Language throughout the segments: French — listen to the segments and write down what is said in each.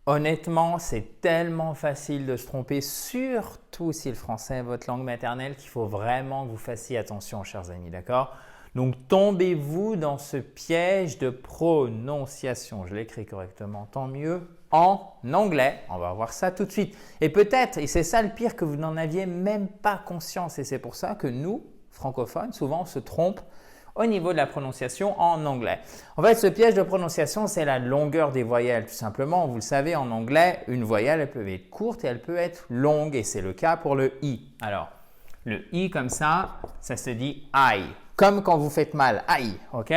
Honnêtement, c'est tellement facile de se tromper, surtout si le français est votre langue maternelle, qu'il faut vraiment que vous fassiez attention, chers amis, d'accord? Donc, tombez-vous dans ce piège de prononciation. Je l'écris correctement, tant mieux, en anglais. On va voir ça tout de suite. Et peut-être, et c'est ça le pire, que vous n'en aviez même pas conscience. Et c'est pour ça que nous, francophones, souvent, on se trompe au niveau de la prononciation en anglais. En fait, ce piège de prononciation, c'est la longueur des voyelles. Tout simplement, vous le savez, en anglais, une voyelle, elle peut être courte et elle peut être longue. Et c'est le cas pour le I. Alors, le I comme ça se dit I. Comme quand vous faites mal, aïe, ok?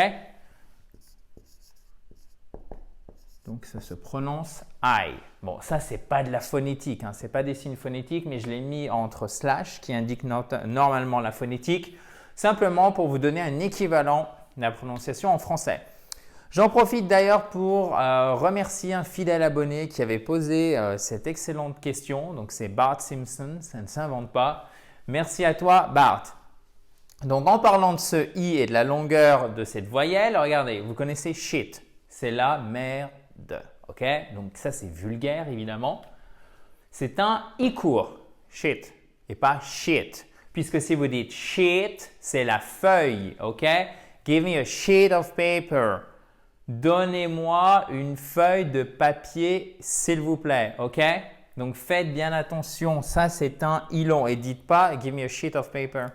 Donc, ça se prononce I. Bon, ça, c'est pas de la phonétique, hein. Ce n'est pas des signes phonétiques, mais je l'ai mis entre slash qui indique normalement la phonétique, simplement pour vous donner un équivalent de la prononciation en français. J'en profite d'ailleurs pour remercier un fidèle abonné qui avait posé cette excellente question. Donc, c'est Bart Simpson, ça ne s'invente pas. Merci à toi, Bart. Donc, en parlant de ce I et de la longueur de cette voyelle, regardez, vous connaissez shit, c'est la merde, ok? Donc, ça, c'est vulgaire, évidemment. C'est un I court, shit, et pas shit. Puisque si vous dites shit, c'est la feuille, ok? Give me a sheet of paper. Donnez-moi une feuille de papier, s'il vous plaît, ok? Donc, faites bien attention, ça, c'est un I long. Et dites pas give me a sheet of paper.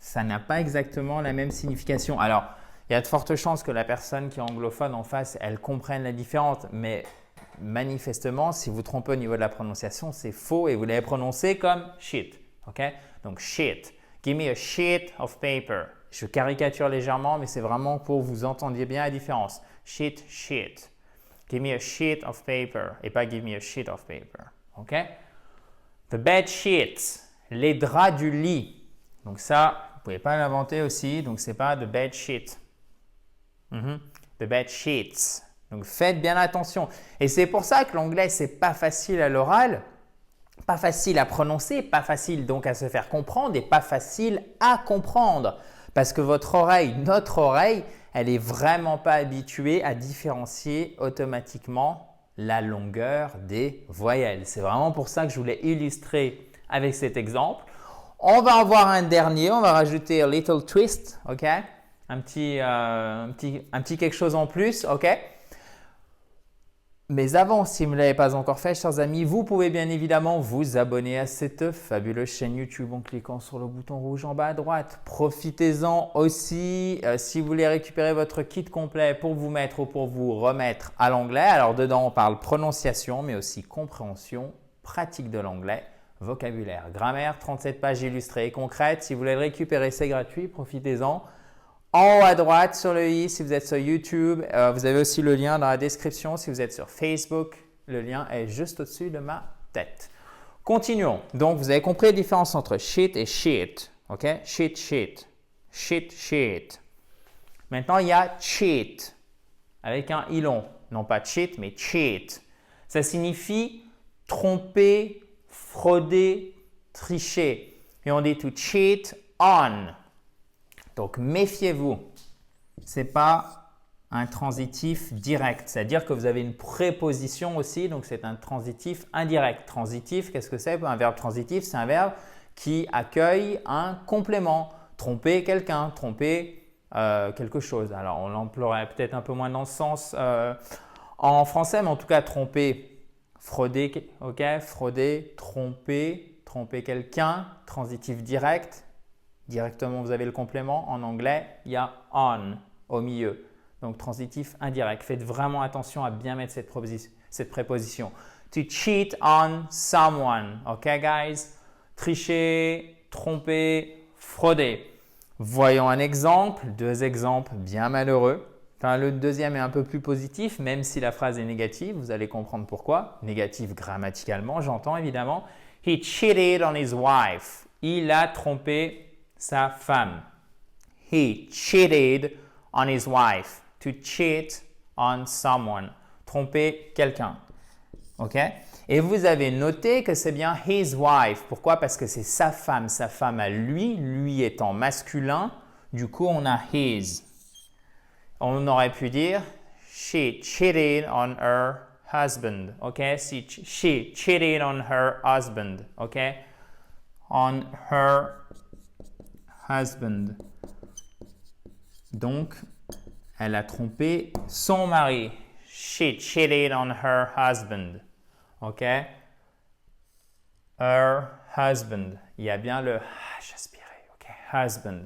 Ça n'a pas exactement la même signification. Alors, il y a de fortes chances que la personne qui est anglophone en face, elle comprenne la différence, mais manifestement, si vous trompez au niveau de la prononciation, c'est faux et vous l'avez prononcé comme shit. Okay? Donc, shit. Give me a sheet of paper. Je caricature légèrement, mais c'est vraiment pour que vous entendiez bien la différence. Shit, shit. Give me a sheet of paper et pas give me a sheet of paper. Okay? The bed sheets. Les draps du lit. Donc ça, vous ne pouvez pas l'inventer aussi, donc ce n'est pas the bed sheet. The bed sheets. Donc faites bien attention. Et c'est pour ça que l'anglais, ce n'est pas facile à l'oral, pas facile à prononcer, pas facile donc à se faire comprendre et pas facile à comprendre. Parce que votre oreille, notre oreille, elle n'est vraiment pas habituée à différencier automatiquement la longueur des voyelles. C'est vraiment pour ça que je voulais illustrer avec cet exemple. On va en voir un dernier, on va rajouter a little twist, ok? Un petit quelque chose en plus, ok? Mais avant, si vous ne l'avez pas encore fait, chers amis, vous pouvez bien évidemment vous abonner à cette fabuleuse chaîne YouTube en cliquant sur le bouton rouge en bas à droite. Profitez-en aussi si vous voulez récupérer votre kit complet pour vous mettre ou pour vous remettre à l'anglais. Alors dedans, on parle prononciation, mais aussi compréhension, pratique de l'anglais, vocabulaire, grammaire, 37 pages illustrées et concrètes. Si vous voulez le récupérer, c'est gratuit, profitez-en. En haut à droite sur le i si vous êtes sur YouTube, vous avez aussi le lien dans la description. Si vous êtes sur Facebook, le lien est juste au-dessus de ma tête. Continuons. Donc, vous avez compris la différence entre shit et shit. Ok? Shit, shit. Shit, shit. Maintenant, il y a cheat avec un i long. Non pas cheat, mais cheat. Ça signifie tromper, frauder, tricher. Et on dit to cheat on. Donc, méfiez-vous. Ce n'est pas un transitif direct. C'est-à-dire que vous avez une préposition aussi, donc c'est un transitif indirect. Transitif, qu'est-ce que c'est? Un verbe transitif, c'est un verbe qui accueille un complément. Tromper quelqu'un, tromper quelque chose. Alors, on l'emploierait peut-être un peu moins dans ce sens en français, mais en tout cas, tromper, frauder, ok? Frauder, tromper quelqu'un, transitif direct. Directement, vous avez le complément. En anglais, il y a on au milieu. Donc, transitif indirect. Faites vraiment attention à bien mettre cette préposition. To cheat on someone. OK, guys? Tricher, tromper, frauder. Voyons un exemple. Deux exemples bien malheureux. Enfin, le deuxième est un peu plus positif, même si la phrase est négative. Vous allez comprendre pourquoi. Négative grammaticalement, j'entends évidemment. He cheated on his wife. Il a trompé sa femme. He cheated on his wife. To cheat on someone. Tromper quelqu'un. OK? Et vous avez noté que c'est bien his wife. Pourquoi? Parce que c'est sa femme à lui, lui étant masculin. Du coup, on a his. On aurait pu dire she cheated on her husband. OK? Si she cheated on her husband. OK? On her husband. Donc, elle a trompé son mari. She cheated on her husband. OK? Her husband. Il y a bien le H aspiré. OK? Husband.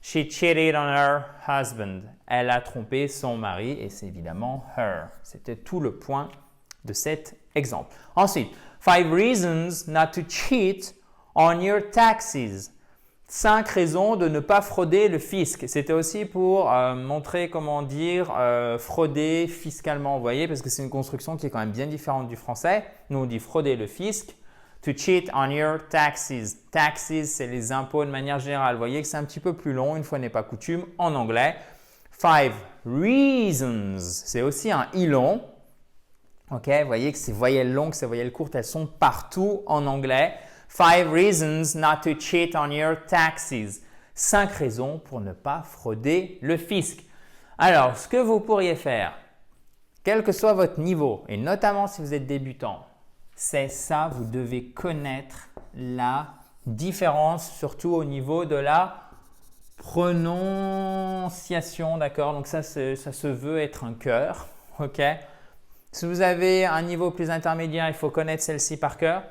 She cheated on her husband. Elle a trompé son mari et c'est évidemment her. C'était tout le point de cet exemple. Ensuite, 5 reasons not to cheat on your taxes. 5 raisons de ne pas frauder le fisc. C'était aussi pour montrer comment dire frauder fiscalement, vous voyez, parce que c'est une construction qui est quand même bien différente du français. Nous, on dit frauder le fisc. To cheat on your taxes. Taxes, c'est les impôts de manière générale. Vous voyez que c'est un petit peu plus long, une fois n'est pas coutume, en anglais. 5 reasons, c'est aussi un i long. OK, vous voyez que ces voyelles longues, ces voyelles courtes, elles sont partout en anglais. 5 reasons not to cheat on your taxes. 5 raisons pour ne pas frauder le fisc. Alors, ce que vous pourriez faire, quel que soit votre niveau, et notamment si vous êtes débutant, c'est ça, vous devez connaître la différence, surtout au niveau de la prononciation, d'accord? Donc ça se veut être un cœur, OK? Si vous avez un niveau plus intermédiaire, il faut connaître celle-ci par cœur.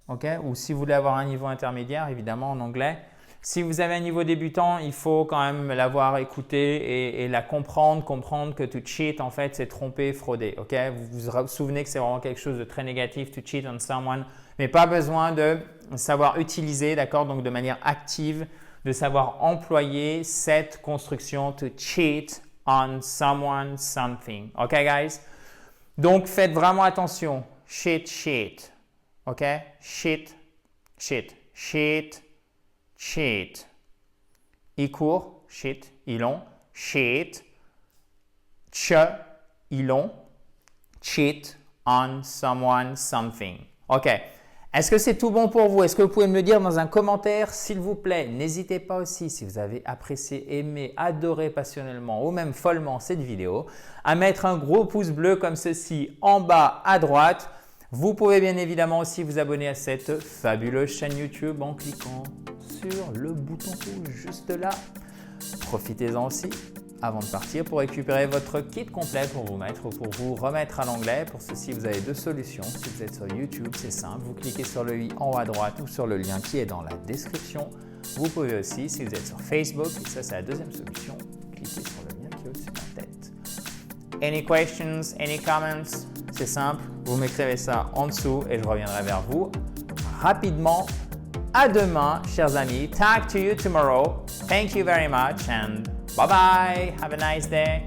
Okay? Ou si vous voulez avoir un niveau intermédiaire, évidemment en anglais. Si vous avez un niveau débutant, il faut quand même l'avoir écoutée et la comprendre que to cheat, en fait, c'est tromper, frauder. Okay? Vous vous souvenez que c'est vraiment quelque chose de très négatif, to cheat on someone, mais pas besoin de savoir utiliser, d'accord? Donc de manière active, de savoir employer cette construction to cheat on someone, something. OK, guys? Donc faites vraiment attention. Cheat, cheat. OK? Cheat, cheat, cheat, cheat. I court, cheat, i long, cheat, ch, i long, cheat on someone, something. OK. Est-ce que c'est tout bon pour vous? Est-ce que vous pouvez me le dire dans un commentaire, s'il vous plaît? N'hésitez pas aussi, si vous avez apprécié, aimé, adoré passionnellement ou même follement cette vidéo, à mettre un gros pouce bleu comme ceci en bas à droite. Vous pouvez bien évidemment aussi vous abonner à cette fabuleuse chaîne YouTube en cliquant sur le bouton rouge juste là. Profitez-en aussi avant de partir pour récupérer votre kit complet pour vous remettre à l'anglais. Pour ceci, vous avez 2 solutions. Si vous êtes sur YouTube, c'est simple. Vous cliquez sur le i en haut à droite ou sur le lien qui est dans la description. Vous pouvez aussi, si vous êtes sur Facebook, et ça c'est la deuxième solution, cliquez sur le lien qui est au-dessus de la tête. Any questions, any comments? C'est simple, vous m'écrivez ça en dessous et je reviendrai vers vous rapidement. À demain, chers amis. Talk to you tomorrow. Thank you very much and bye bye. Have a nice day.